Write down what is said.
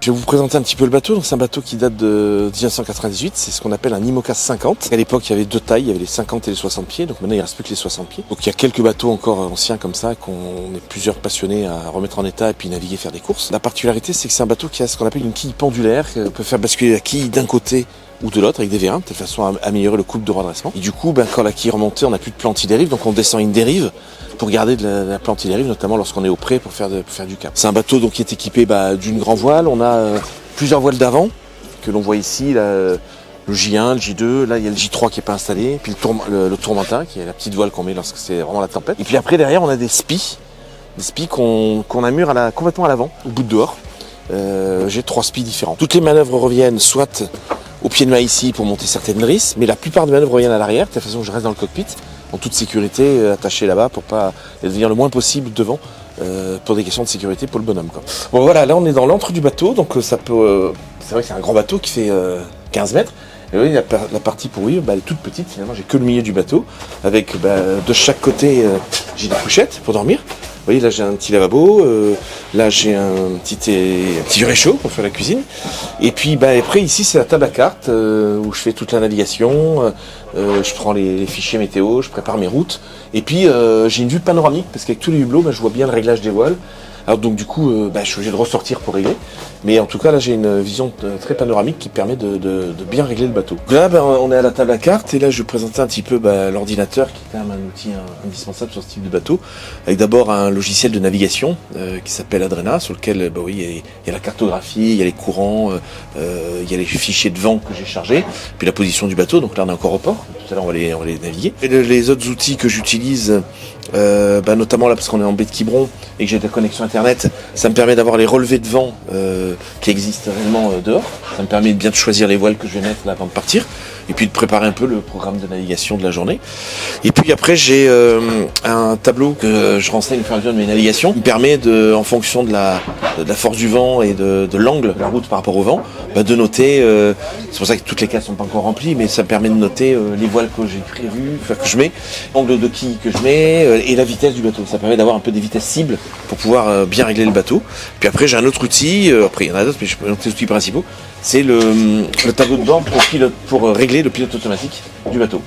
Je vais vous présenter un petit peu le bateau. Donc c'est un bateau qui date de 1998. C'est ce qu'on appelle un IMOCA 50. À l'époque, il y avait deux tailles. Il y avait les 50 et les 60 pieds. Donc maintenant, il ne reste plus que les 60 pieds. Donc il y a quelques bateaux encore anciens comme ça qu'on est plusieurs passionnés à remettre en état et puis naviguer, faire des courses. La particularité, c'est que c'est un bateau qui a ce qu'on appelle une quille pendulaire. On peut faire basculer la quille d'un côté ou de l'autre avec des vérins, de telle façon à améliorer le couple de redressement. Et du coup, quand la quille est remontée, on n'a plus de plante dérive, donc on descend une dérive pour garder de la plante dérive, notamment lorsqu'on est au pré pour faire du cap. C'est un bateau donc qui est équipé d'une grand voile. On a plusieurs voiles d'avant que l'on voit ici, là, le J1, le J2, là il y a le J3 qui n'est pas installé, puis le tourmentin qui est la petite voile qu'on met lorsque c'est vraiment la tempête. Et puis après derrière on a des spies qu'on amure complètement à l'avant, au bout de dehors. J'ai 3 spies différents. Toutes les manœuvres reviennent soit au pied de mât ici pour monter certaines drisses, mais la plupart des manœuvres reviennent à l'arrière, de toute façon je reste dans le cockpit, en toute sécurité, attaché là-bas pour pas devenir le moins possible devant, pour des questions de sécurité pour le bonhomme, quoi. Bon voilà, là on est dans l'antre du bateau, donc ça peut. C'est vrai que c'est un grand bateau qui fait 15 mètres. Et oui, la partie pour elle est toute petite, finalement j'ai que le milieu du bateau, avec de chaque côté j'ai des couchettes pour dormir. Vous voyez, là j'ai un petit lavabo, là j'ai un petit réchaud pour faire la cuisine. Et puis après ici c'est la table à cartes où je fais toute la navigation, je prends les fichiers météo, je prépare mes routes. Et puis j'ai une vue panoramique parce qu'avec tous les hublots, je vois bien le réglage des voiles. Alors donc du coup, je suis obligé de ressortir pour régler. Mais en tout cas, là, j'ai une vision très panoramique qui permet de bien régler le bateau. Donc là, on est à la table à cartes et là, je vais présenter un petit peu l'ordinateur qui est quand même un outil indispensable sur ce type de bateau. Avec d'abord un logiciel de navigation qui s'appelle Adrena, sur lequel il y a la cartographie, il y a les courants, il y a les fichiers de vent que j'ai chargés, puis la position du bateau. Donc là, on est encore au port. Tout à l'heure, on va les naviguer. Et les autres outils que j'utilise, notamment là, parce qu'on est en baie de Quiberon et que j'ai de la connexion Internet, ça me permet d'avoir les relevés de vent qui existent réellement dehors. Ça me permet de bien choisir les voiles que je vais mettre là avant de partir et puis de préparer un peu le programme de navigation de la journée. Et puis après j'ai un tableau que je renseigne au fur et à mesure de mes navigations qui me permet en fonction de la force du vent et de l'angle de la route par rapport au vent, de noter, c'est pour ça que toutes les cases sont pas encore remplies, mais ça me permet de noter les voiles que j'ai prévues, que je mets, l'angle de quille que je mets et la vitesse du bateau. Ça permet d'avoir un peu des vitesses cibles pour pouvoir bien régler le bateau. Puis après j'ai un autre outil, après il y en a d'autres mais je présente les outils principaux, c'est le tableau de bord pour régler le pilote automatique du bateau.